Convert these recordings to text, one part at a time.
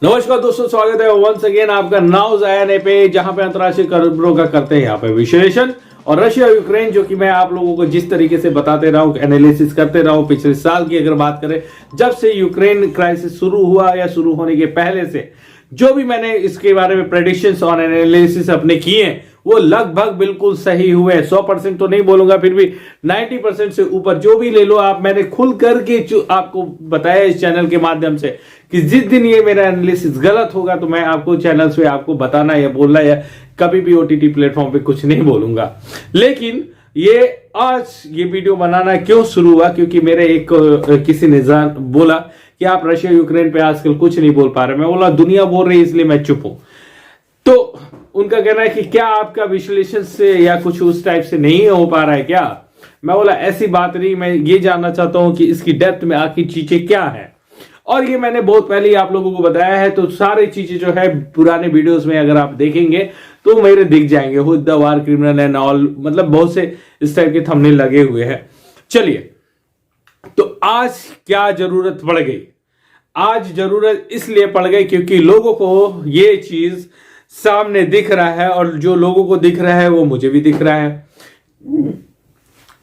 नमस्कार दोस्तों, स्वागत है वंस अगेन आपका नाउ ज़ायने पे, जहां पे अंतर्राष्ट्रीय खबरों का करते हैं यहाँ पे विश्लेषण। और रशिया यूक्रेन, जो कि मैं आप लोगों को जिस तरीके से बताते रहा हूँ, एनालिसिस करते रहा हूँ पिछले साल की अगर बात करें, जब से यूक्रेन क्राइसिस शुरू हुआ या शुरू होने के पहले से जो भी मैंने इसके बारे में प्रेडिक्शंस और एनालिसिस अपने किए हैं वो लगभग बिल्कुल सही हुए। 100% तो नहीं बोलूंगा, फिर भी 90% से ऊपर जो भी ले लो आप, मैंने खुल करके आपको बताया इस चैनल के माध्यम से कि जिस दिन ये मेरा एनालिसिस गलत होगा तो मैं आपको चैनल पे आपको बताना या बोलना या कभी भी ओटीटी प्लेटफॉर्म पे कुछ नहीं बोलूंगा। लेकिन ये आज ये वीडियो बनाना क्यों शुरू हुआ, क्योंकि मेरे एक किसी ने बोला कि आप रशिया यूक्रेन पे आजकल कुछ नहीं बोल पा रहे। मैं बोला दुनिया बोल रही है इसलिए मैं चुप हूं। तो उनका कहना है कि क्या आपका विश्लेषण से या कुछ उस टाइप से नहीं हो पा रहा है क्या। मैं बोला ऐसी बात नहीं, मैं ये जानना चाहता हूं कि इसकी डेप्थ में आखिर चीजें क्या है। और ये मैंने बहुत पहले ही आप लोगों को बताया है, तो सारी चीजें जो है पुराने वीडियोस में अगर आप देखेंगे तो मेरे दिख जाएंगे। Who the war criminal and all, मतलब बहुत से इस टाइप के थंबनेल लगे हुए हैं। चलिए, तो आज क्या जरूरत पड़ गई? आज जरूरत इसलिए पड़ गई क्योंकि लोगों को ये चीज सामने दिख रहा है, और जो लोगों को दिख रहा है वो मुझे भी दिख रहा है।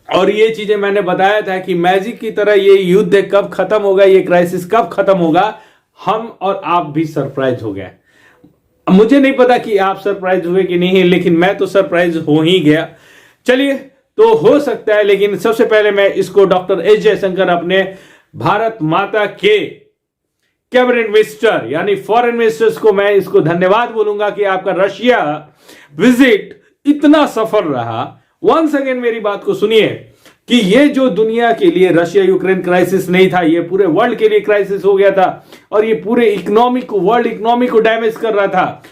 और ये चीजें मैंने बताया था कि मैजिक की तरह ये युद्ध कब खत्म होगा, ये क्राइसिस कब खत्म होगा, हम और आप भी सरप्राइज हो गए। मुझे नहीं पता कि आप सरप्राइज हुए कि नहीं, लेकिन मैं तो सरप्राइज हो ही गया। चलिए, तो हो सकता है, लेकिन सबसे पहले मैं इसको डॉक्टर एस जयशंकर, अपने भारत माता के कैबिनेट मिनिस्टर यानी फॉरेन मिनिस्टर्स को मैं इसको धन्यवाद बोलूंगा कि आपका रशिया विजिट इतना सफल रहा। वंस अगेन मेरी बात को सुनिए कि ये जो दुनिया के लिए रशिया यूक्रेन क्राइसिस नहीं था, ये पूरे वर्ल्ड के लिए क्राइसिस हो गया था, और ये पूरे इकोनॉमी को, वर्ल्ड इकोनॉमी को डैमेज कर रहा था।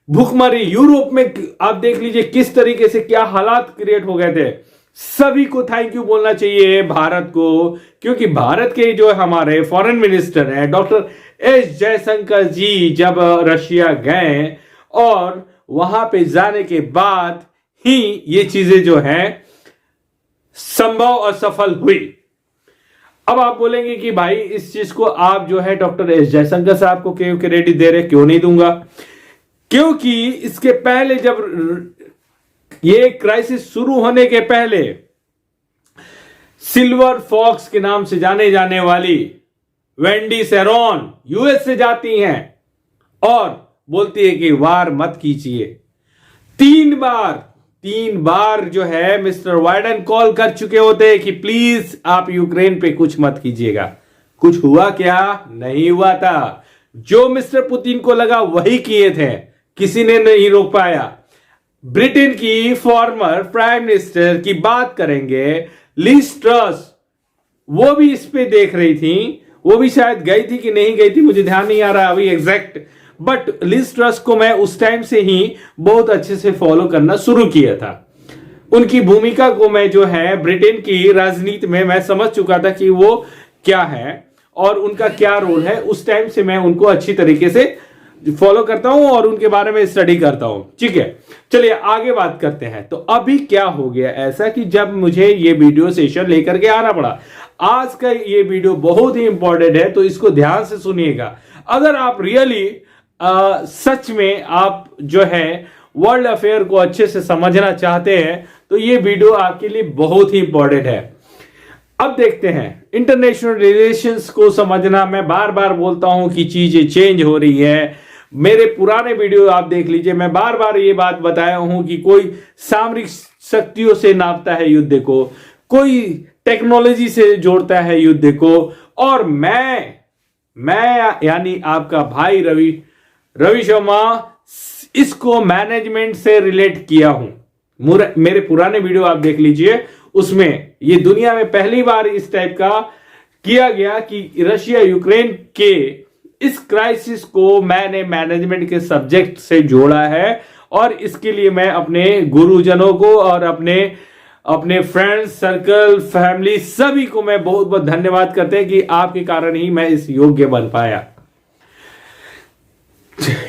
भूखमरी यूरोप में आप देख लीजिए किस तरीके से क्या हालात क्रिएट हो गए थे। सभी को थैंक यू बोलना चाहिए भारत को, क्योंकि भारत के जो हमारे फॉरेन मिनिस्टर हैं डॉक्टर एस जयशंकर जी, जब रशिया गए और वहां पे जाने के बाद ही ये चीजें जो हैं संभव और सफल हुई। अब आप बोलेंगे कि भाई इस चीज को आप जो है डॉक्टर एस जयशंकर साहब को क्यों क्रेडिट दे रहे? क्यों नहीं दूंगा, क्योंकि इसके पहले जब ये क्राइसिस शुरू होने के पहले सिल्वर फॉक्स के नाम से जाने जाने वाली वेंडी शेरोन यूएस से जाती हैं और बोलती है कि वार मत कीजिए। 3 बार जो है मिस्टर बाइडेन कॉल कर चुके होते हैं कि प्लीज आप यूक्रेन पे कुछ मत कीजिएगा। कुछ हुआ क्या? नहीं हुआ था। जो मिस्टर पुतिन को लगा वही किए थे, किसी ने नहीं रोक पाया। ब्रिटेन की फॉर्मर प्राइम मिनिस्टर की बात करेंगे, लिज ट्रस, वो भी इस पे देख रही थी। वो भी शायद गई थी कि नहीं गई थी, मुझे ध्यान नहीं आ रहा अभी एग्जैक्ट, बट लिज ट्रस को मैं उस टाइम से ही बहुत अच्छे से फॉलो करना शुरू किया था। उनकी भूमिका को मैं जो है ब्रिटेन की राजनीति में मैं समझ चुका था कि वो क्या है और उनका क्या रोल है। उस टाइम से मैं उनको अच्छी तरीके से फॉलो करता हूं और उनके बारे में स्टडी करता हूं। ठीक है, चलिए आगे बात करते हैं। तो अभी क्या हो गया ऐसा कि जब मुझे ये वीडियो सेशन लेकर के आना पड़ा। आज का ये वीडियो बहुत ही इंपॉर्टेंट है, तो इसको ध्यान से सुनिएगा। अगर आप रियली सच में आप जो है वर्ल्ड अफेयर को अच्छे से समझना चाहते हैं तो ये वीडियो आपके लिए बहुत ही इंपॉर्टेंट है। अब देखते हैं इंटरनेशनल रिलेशंस को समझना। मैं बार बार बोलता हूं कि चीजें चेंज हो रही है। मेरे पुराने वीडियो आप देख लीजिए, मैं बार बार ये बात बताया हूं कि कोई सामरिक शक्तियों से नापता है युद्ध को, कोई टेक्नोलॉजी से जोड़ता है युद्ध को, और मैं यानी आपका भाई रवि शर्मा इसको मैनेजमेंट से रिलेट किया हूं। मेरे पुराने वीडियो आप देख लीजिए, उसमें ये दुनिया में पहली बार इस टाइप का किया गया कि रशिया यूक्रेन के इस क्राइसिस को मैंने मैनेजमेंट के सब्जेक्ट से जोड़ा है। और इसके लिए मैं अपने गुरुजनों को और अपने फ्रेंड्स सर्कल, फैमिली, सभी को मैं बहुत बहुत धन्यवाद करते हैं कि आपके कारण ही मैं इस योग्य बन पाया।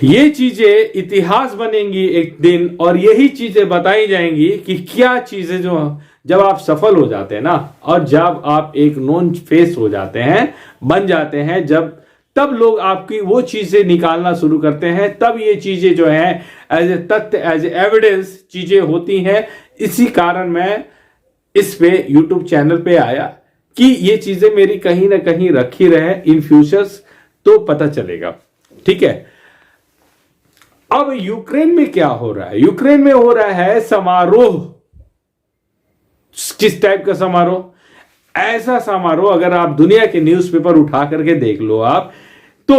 ये चीजें इतिहास बनेंगी एक दिन, और यही चीजें बताई जाएंगी कि क्या चीजें जो जब आप सफल हो जाते हैं ना, और जब आप एक नॉन फेस हो जाते हैं, बन जाते हैं, जब तब लोग आपकी वो चीजें निकालना शुरू करते हैं, तब ये चीजें जो है एज ए तथ्य, एज ए एविडेंस चीजें होती हैं। इसी कारण मैं इस पे यूट्यूब चैनल पे आया कि ये चीजें मेरी कहीं ना कहीं रखी रहे, इन फ्यूचर्स तो पता चलेगा। ठीक है, अब यूक्रेन में क्या हो रहा है? यूक्रेन में हो रहा है समारोह। किस टाइप का समारोह? ऐसा समारोह अगर आप दुनिया के न्यूज़पेपर उठा करके देख लो आप, तो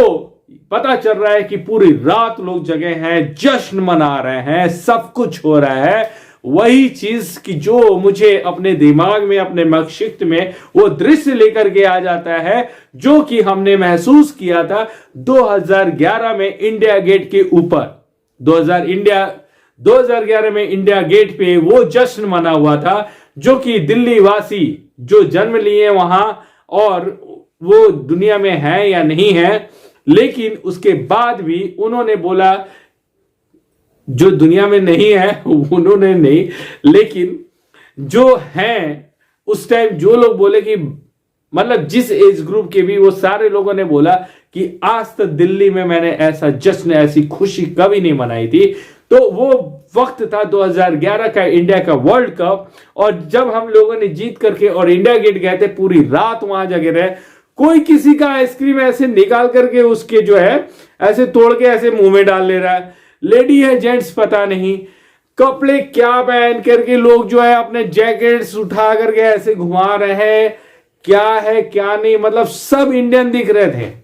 पता चल रहा है कि पूरी रात लोग जगे हैं, जश्न मना रहे हैं, सब कुछ हो रहा है। वही चीज कि जो मुझे अपने दिमाग में, अपने मस्तिष्क में वो दृश्य लेकर के आ जाता है जो कि हमने महसूस किया था 2011 में इंडिया गेट के ऊपर। 2011 में इंडिया गेट पे वो जश्न मना हुआ था, जो कि दिल्ली वासी जो जन्म लिए वहां, और वो दुनिया में है या नहीं है, लेकिन उसके बाद भी उन्होंने बोला, जो दुनिया में नहीं है उन्होंने नहीं, लेकिन जो हैं उस टाइम जो लोग बोले कि मतलब जिस एज ग्रुप के भी, वो सारे लोगों ने बोला कि आज तक दिल्ली में मैंने ऐसा जश्न, ऐसी खुशी कभी नहीं मनाई थी। तो वो वक्त था 2011 का इंडिया का वर्ल्ड कप, और जब हम लोगों ने जीत करके और इंडिया गेट गए थे, पूरी रात वहां जगे रहे। कोई किसी का आइसक्रीम ऐसे निकाल करके उसके जो है ऐसे तोड़ के ऐसे मुंह में डाल ले रहा है, लेडी है जेंट्स पता नहीं, कपड़े क्या पहन करके लोग जो है अपने जैकेट्स उठा करके ऐसे घुमा रहे हैं, क्या है क्या नहीं, मतलब सब इंडियन दिख रहे थे।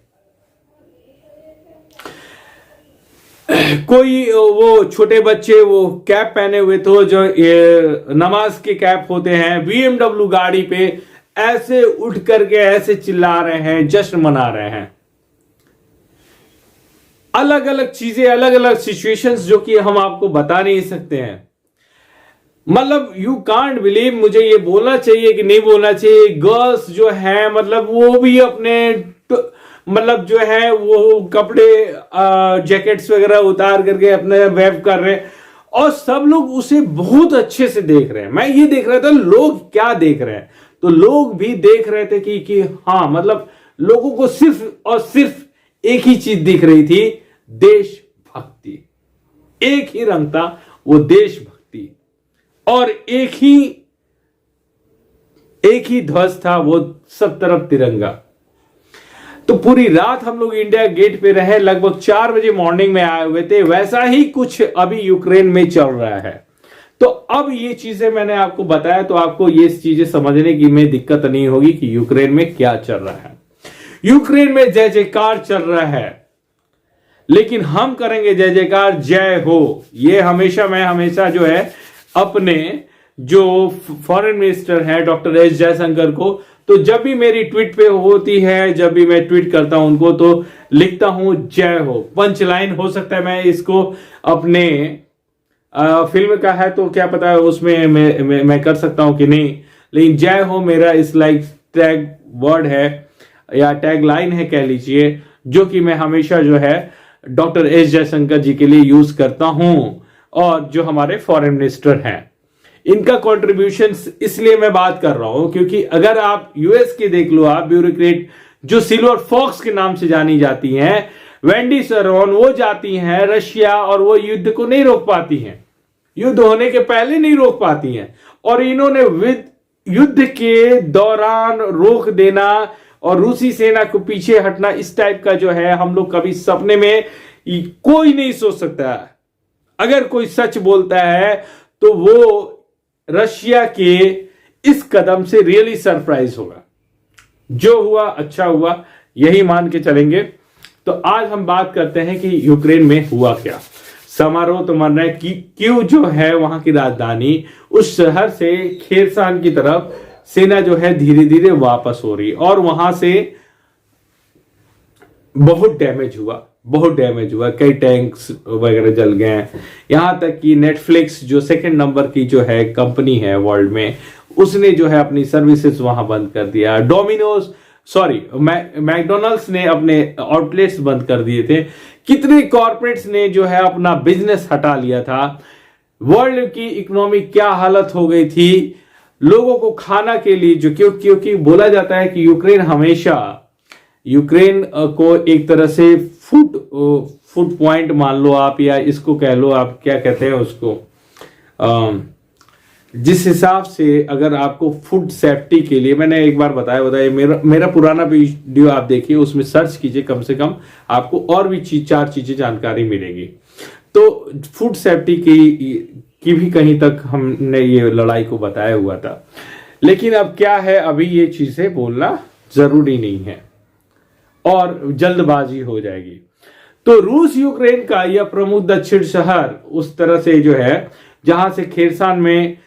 कोई वो छोटे बच्चे वो कैप पहने हुए थे, जो नमाज के कैप होते हैं, बीएमडब्ल्यू गाड़ी पे ऐसे उठ करके ऐसे चिल्ला रहे हैं, जश्न मना रहे हैं। अलग अलग चीजें, अलग अलग सिचुएशंस जो कि हम आपको बता नहीं सकते हैं। मतलब यू कांट बिलीव, मुझे ये बोलना चाहिए कि नहीं बोलना चाहिए, गर्ल्स जो है मतलब वो भी अपने मतलब जो है वो कपड़े जैकेट्स वगैरह उतार करके अपने वेब कर रहे हैं, और सब लोग उसे बहुत अच्छे से देख रहे हैं। मैं ये देख रहा था लोग क्या देख रहे हैं, तो लोग भी देख रहे थे कि हाँ, मतलब लोगों को सिर्फ और सिर्फ एक ही चीज दिख रही थी, देशभक्ति। एक ही रंग था, वो देशभक्ति, और एक ही ध्वज था, वो सब तरफ तिरंगा। तो पूरी रात हम लोग इंडिया गेट पे रहे, लगभग 4 बजे मॉर्निंग में आए हुए थे। वैसा ही कुछ अभी यूक्रेन में चल रहा है। तो अब ये चीजें मैंने आपको बताया, तो आपको ये चीजें समझने की में दिक्कत नहीं होगी कि यूक्रेन में क्या चल रहा है। यूक्रेन में जय जयकार चल रहा है, लेकिन हम करेंगे जय जयकार, जय हो। ये मैं हमेशा जो है अपने जो फॉरेन मिनिस्टर हैं डॉक्टर एस जयशंकर को, तो जब भी मेरी ट्वीट पे होती है, जब भी मैं ट्वीट करता हूं उनको, तो लिखता हूं जय हो। पंच लाइन हो सकता है मैं इसको अपने फिल्म का है तो क्या पता है उसमें मैं कर सकता हूं कि नहीं, लेकिन जय हो मेरा इस लाइक टैग वर्ड है या टैग लाइन है कह लीजिए, जो कि मैं हमेशा जो है डॉक्टर एस जयशंकर जी के लिए यूज करता हूं, और जो हमारे फॉरेन मिनिस्टर हैं इनका कंट्रीब्यूशन इसलिए मैं बात कर रहा हूं क्योंकि अगर आप यूएस के देख लो, आप ब्यूरोक्रेट जो सिल्वर फॉक्स के नाम से जानी जाती हैं, वेंडी शेरोन, वो जाती हैं रशिया और वो युद्ध को नहीं रोक पाती हैं, युद्ध होने के पहले नहीं रोक पाती हैं, और इन्होंने युद्ध के दौरान रोक देना और रूसी सेना को पीछे हटना, इस टाइप का जो है हम लोग कभी सपने में कोई नहीं सोच सकता। अगर कोई सच बोलता है तो वो रशिया के इस कदम से रियली सरप्राइज होगा। जो हुआ अच्छा हुआ, यही मान के चलेंगे। तो आज हम बात करते हैं कि यूक्रेन में हुआ क्या। समारोह तो मान रहे हैं कि क्यों जो है वहां की राजधानी उस शहर से खेरसान की तरफ सेना जो है धीरे धीरे वापस हो रही, और वहां से बहुत डैमेज हुआ, कई टैंक्स वगैरह जल गए हैं। यहां तक कि नेटफ्लिक्स जो सेकंड नंबर की जो है कंपनी है वर्ल्ड में, उसने जो है अपनी सर्विसेज वहां बंद कर दिया। मैकडोनल्ड्स ने अपने आउटलेट्स बंद कर दिए थे। कितने कॉर्पोरेट्स ने जो है अपना बिजनेस हटा लिया था। वर्ल्ड की इकोनॉमी क्या हालत हो गई थी, लोगों को खाना के लिए जो क्योंकि बोला जाता है कि यूक्रेन हमेशा यूक्रेन को एक तरह से फुट पॉइंट मान लो आप, या इसको कह लो आप, क्या कहते हैं उसको, जिस हिसाब से अगर आपको फूड सेफ्टी के लिए, मैंने एक बार बताया मेरा पुराना वीडियो आप देखिए, उसमें सर्च कीजिए, कम से कम आपको और भी चार चीजें जानकारी मिलेगी। तो फूड सेफ्टी की भी कहीं तक हमने ये लड़ाई को बताया हुआ था, लेकिन अब क्या है, अभी ये चीजें बोलना जरूरी नहीं है और जल्दबाजी हो जाएगी। तो रूस यूक्रेन का यह प्रमुख दक्षिण शहर उस तरह से जो है, जहां से खेरसान में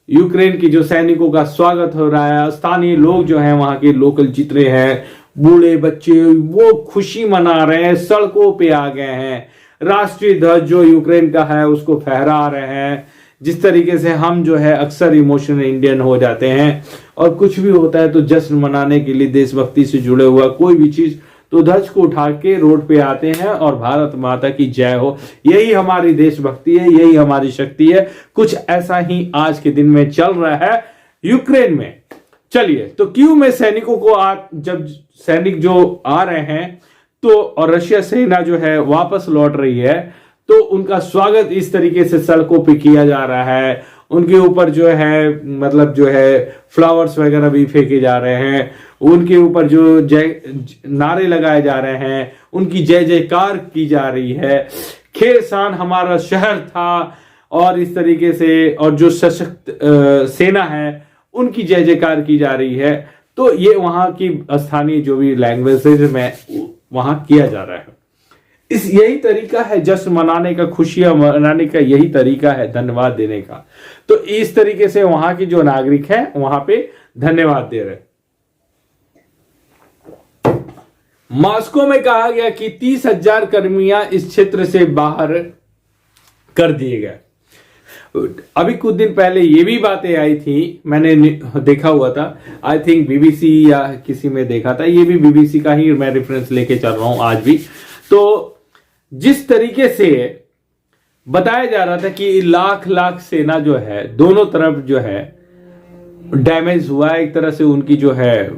यूक्रेन की जो सैनिकों का स्वागत हो रहा है, स्थानीय लोग जो हैं, वहां के लोकल जितने हैं, बूढ़े बच्चे, वो खुशी मना रहे हैं, सड़कों पे आ गए हैं, राष्ट्रीय ध्वज जो यूक्रेन का है उसको फहरा रहे हैं। जिस तरीके से हम जो है अक्सर इमोशनल इंडियन हो जाते हैं, और कुछ भी होता है तो जश्न मनाने के लिए, देशभक्ति से जुड़े हुआ कोई भी चीज, तो ध्वज को उठा के रोड पे आते हैं और भारत माता की जय हो, यही हमारी देशभक्ति है, यही हमारी शक्ति है। कुछ ऐसा ही आज के दिन में चल रहा है यूक्रेन में। चलिए, तो कीव में सैनिकों को जब सैनिक जो आ रहे हैं तो, और रशिया सेना जो है वापस लौट रही है, तो उनका स्वागत इस तरीके से सड़कों पे किया जा रहा है। उनके ऊपर जो है, मतलब जो है फ्लावर्स वगैरह भी फेंके जा रहे हैं, उनके ऊपर जो नारे लगाए जा रहे हैं, उनकी जय जयकार की जा रही है। खेरसान हमारा शहर था, और इस तरीके से, और जो सशक्त सेना है उनकी जय जयकार की जा रही है। तो ये वहां की स्थानीय जो भी लैंग्वेज में वहां किया जा रहा है। यही तरीका है जश्न मनाने का, खुशियां मनाने का, यही तरीका है धन्यवाद देने का। तो इस तरीके से वहां की जो नागरिक है वहां पे धन्यवाद दे रहे। मॉस्को में कहा गया कि 30,000 कर्मियां इस क्षेत्र से बाहर कर दिए गए। अभी कुछ दिन पहले ये भी बातें आई थी, मैंने देखा हुआ था, आई थिंक बीबीसी या किसी में देखा था, ये भी बीबीसी का ही मैं रेफरेंस लेके चल रहा हूं आज भी। तो जिस तरीके से बताया जा रहा था कि लाख सेना जो है दोनों तरफ जो है डैमेज हुआ है, एक तरह से उनकी जो है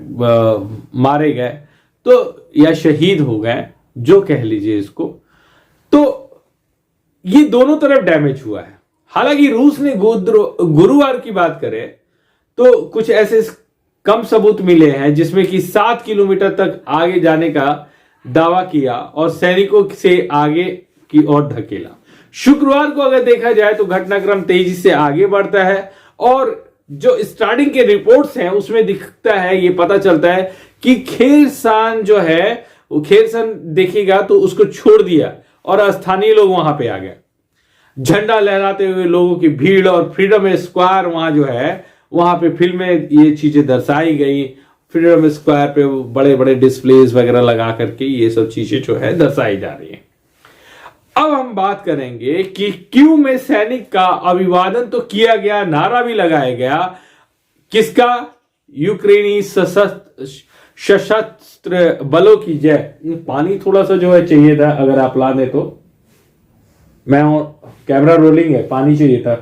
मारे गए, तो या शहीद हो गए, जो कह लीजिए इसको, तो ये दोनों तरफ डैमेज हुआ है। हालांकि रूस ने गुरुवार की बात करें तो कुछ ऐसे कम सबूत मिले हैं जिसमें कि 7 किलोमीटर तक आगे जाने का दावा किया और सैनिकों से आगे की ओर धकेला। शुक्रवार को अगर देखा जाए तो घटनाक्रम तेजी से आगे बढ़ता है, और जो स्टार्टिंग के रिपोर्ट्स हैं उसमें दिखता है, ये पता चलता है कि खेरसान जो है, वो खेरसान देखिएगा तो उसको छोड़ दिया और स्थानीय लोग वहां पे आ गए। झंडा लहराते हुए लोगों की भीड़, और फ्रीडम स्क्वायर वहां जो है, वहां पे फिल्म में ये चीजें दर्शाई गई। फ्रीडम स्क्वायर पे बड़े बड़े डिस्प्लेज वगैरह लगा करके ये सब चीजें जो है दर्शाई जा रही है। अब हम बात करेंगे कि क्यों में सैनिक का अभिवादन तो किया गया, नारा भी लगाया गया, किसका? यूक्रेनी सशस्त्र बलों की जय। पानी थोड़ा सा जो है चाहिए था, अगर आप ला दे तो। मैं कैमरा रोलिंग है, पानी चाहिए था।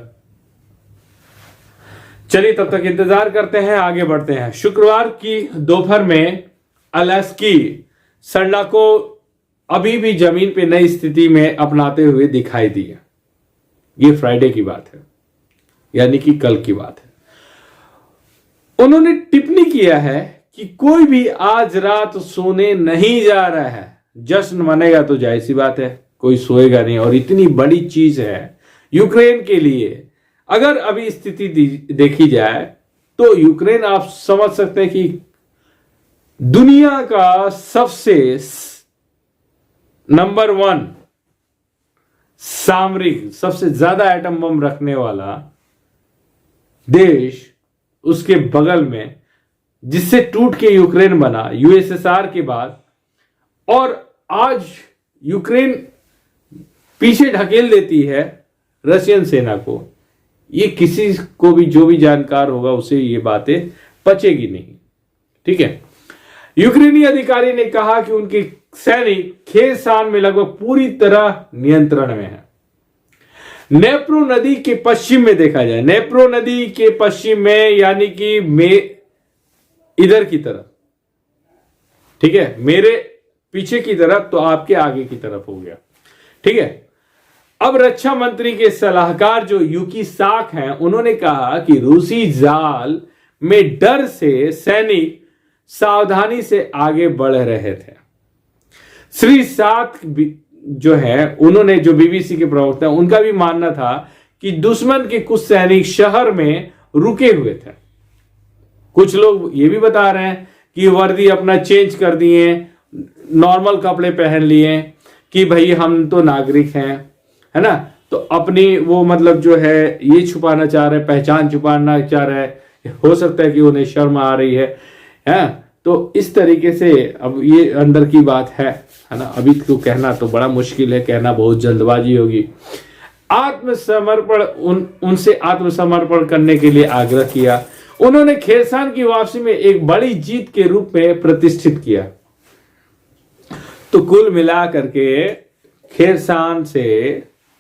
चलिए तब तक इंतजार करते हैं, आगे बढ़ते हैं। शुक्रवार की दोपहर में अलास्की सरला को अभी भी जमीन पे नई स्थिति में अपनाते हुए दिखाई दिए। ये फ्राइडे की बात है, यानी कि कल की बात है। उन्होंने टिप्पणी किया है कि कोई भी आज रात सोने नहीं जा रहा है। जश्न मनेगा तो जाहिर सी बात है, कोई सोएगा नहीं, और इतनी बड़ी चीज है यूक्रेन के लिए। अगर अभी स्थिति देखी जाए तो यूक्रेन, आप समझ सकते हैं कि दुनिया का सबसे नंबर 1 सामरिक, सबसे ज्यादा एटम बम रखने वाला देश उसके बगल में, जिससे टूट के यूक्रेन बना यूएसएसआर के बाद, और आज यूक्रेन पीछे ढकेल देती है रशियन सेना को। ये किसी को भी, जो भी जानकार होगा, उसे ये बातें पचेगी नहीं। ठीक है। यूक्रेनी अधिकारी ने कहा कि उनके सैनिक खेरसान में लगभग पूरी तरह नियंत्रण में है। नेप्रो नदी के पश्चिम में देखा जाए, नेप्रो नदी के पश्चिम में, यानी कि इधर की तरफ, ठीक है, मेरे पीछे की तरफ तो आपके आगे की तरफ हो गया। ठीक है, अब रक्षा मंत्री के सलाहकार जो यूकी साक हैं, उन्होंने कहा कि रूसी जाल में डर से सैनिक सावधानी से आगे बढ़ रहे थे। श्री साक जो है, उन्होंने, जो बीबीसी के प्रवक्ता, उनका भी मानना था कि दुश्मन के कुछ सैनिक शहर में रुके हुए थे। कुछ लोग ये भी बता रहे हैं कि वर्दी अपना चेंज कर दिए, नॉर्मल कपड़े पहन लिए कि भाई हम तो नागरिक हैं, है ना, तो अपनी वो मतलब जो है ये छुपाना चाह रहे, पहचान छुपाना चाह रहे हैं। हो सकता है कि उन्हें शर्म आ रही है, तो इस तरीके से अब ये अंदर की बात है ना। अभी तो कहना तो बड़ा मुश्किल है, कहना बहुत जल्दबाजी होगी। आत्मसमर्पण, उनसे आत्मसमर्पण करने के लिए आग्रह किया। उन्होंने खेरसान की वापसी में एक बड़ी जीत के रूप में प्रतिष्ठित किया। तो कुल मिलाकर के खेरसान से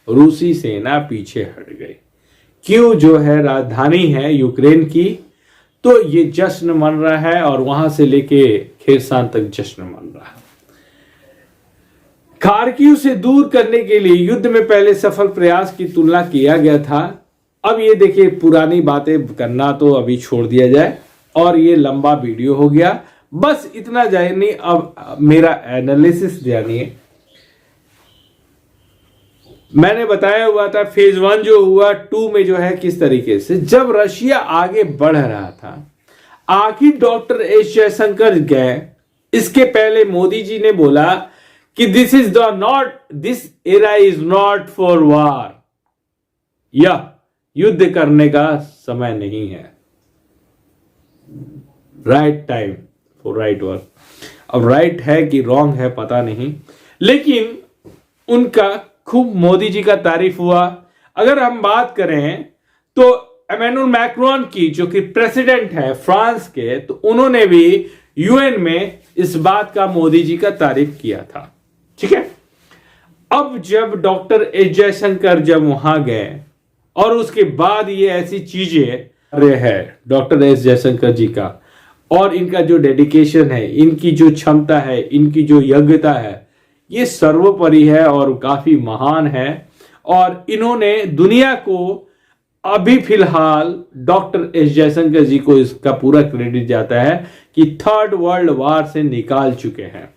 रूसी सेना पीछे हट गई। क्यों? जो है राजधानी है यूक्रेन की, तो ये जश्न मन रहा है और वहां से लेके खेरसान तक जश्न मन रहा है। खार्किव से दूर करने के लिए युद्ध में पहले सफल प्रयास की तुलना किया गया था। अब ये देखिए, पुरानी बातें करना तो अभी छोड़ दिया जाए, और ये लंबा वीडियो हो गया, बस इतना जानिए। अब मेरा एनालिसिस जानिए। मैंने बताया हुआ था फेज 1 जो हुआ, 2 में जो है किस तरीके से जब रशिया आगे बढ़ रहा था, आखिर डॉक्टर एस जयशंकर गए। इसके पहले मोदी जी ने बोला कि this era is not for वार, यह युद्ध करने का समय नहीं है, right time for right work. अब राइट है कि रॉन्ग है पता नहीं, लेकिन उनका खूब मोदी जी का तारीफ हुआ। अगर हम बात करें तो इमैनुअल मैक्रोन की, जो कि प्रेसिडेंट है फ्रांस के, तो उन्होंने भी यूएन में इस बात का मोदी जी का तारीफ किया था। ठीक है, अब जब डॉक्टर एस जयशंकर जब वहां गए और उसके बाद ये ऐसी चीजें रहे हैं डॉक्टर एस जयशंकर जी का, और इनका जो डेडिकेशन है, इनकी जो क्षमता है, इनकी जो योग्यता है, ये सर्वोपरि है और काफी महान है। और इन्होंने दुनिया को अभी फिलहाल डॉक्टर एस जयशंकर जी को इसका पूरा क्रेडिट जाता है कि 3rd वर्ल्ड वॉर से निकाल चुके हैं।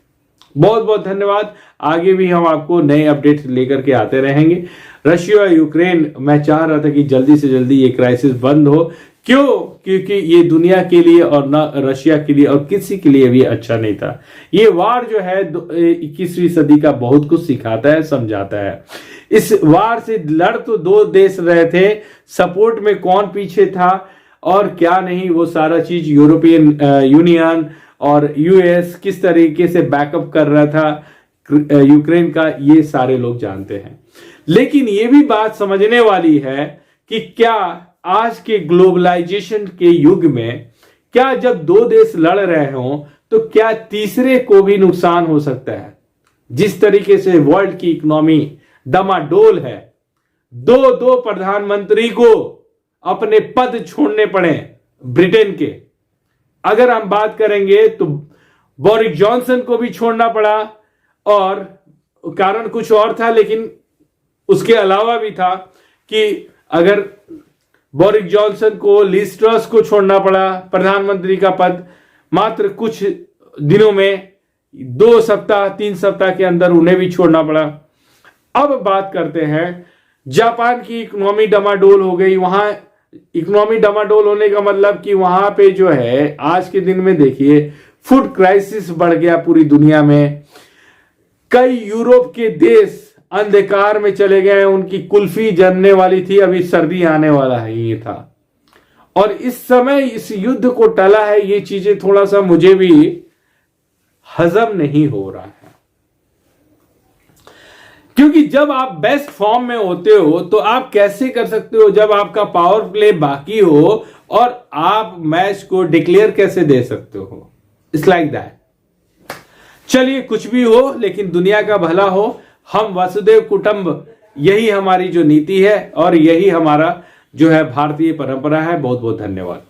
बहुत बहुत धन्यवाद। आगे भी हम आपको नए अपडेट लेकर के आते रहेंगे। रशिया और यूक्रेन, मैं चाह रहा था कि जल्दी से जल्दी ये क्राइसिस बंद हो। क्यों? क्योंकि ये दुनिया के लिए और ना रशिया के लिए और किसी के लिए भी अच्छा नहीं था। ये वार जो है 21वीं सदी का बहुत कुछ सिखाता है, समझाता है। इस वार से लड़ तो 2 देश रहे थे, सपोर्ट में कौन पीछे था और क्या नहीं, वो सारा चीज यूरोपियन यूनियन और यूएस किस तरीके से बैकअप कर रहा था यूक्रेन का, ये सारे लोग जानते हैं। लेकिन ये भी बात समझने वाली है कि क्या आज के ग्लोबलाइजेशन के युग में, क्या जब 2 देश लड़ रहे हों तो क्या तीसरे को भी नुकसान हो सकता है? जिस तरीके से वर्ल्ड की इकोनॉमी डमाडोल है, 2 प्रधानमंत्री को अपने पद छोड़ने पड़े ब्रिटेन के। अगर हम बात करेंगे तो बोरिस जॉनसन को भी छोड़ना पड़ा, और कारण कुछ और था, लेकिन उसके अलावा भी था कि अगर बोरिस जॉनसन को, लिज ट्रस को छोड़ना पड़ा प्रधानमंत्री का पद, मात्र कुछ दिनों में 2 सप्ताह 3 सप्ताह के अंदर उन्हें भी छोड़ना पड़ा। अब बात करते हैं जापान की। इकोनॉमी डमाडोल हो गई वहां। इकोनॉमी डमाडोल होने का मतलब कि वहां पे जो है आज के दिन में देखिए फूड क्राइसिस बढ़ गया पूरी दुनिया में। कई यूरोप के देश अंधकार में चले गए, उनकी कुल्फी जमने वाली थी, अभी सर्दी आने वाला है ये था। और इस समय इस युद्ध को टला है, ये चीजें थोड़ा सा मुझे भी हजम नहीं हो रहा है। क्योंकि जब आप बेस्ट फॉर्म में होते हो तो आप कैसे कर सकते हो, जब आपका पावर प्ले बाकी हो और आप मैच को डिक्लेयर कैसे दे सकते हो? It's like that. चलिए, कुछ भी हो लेकिन दुनिया का भला हो। हम वसुदेव कुटुंब, यही हमारी जो नीति है और यही हमारा जो है भारतीय परंपरा है। बहुत बहुत धन्यवाद।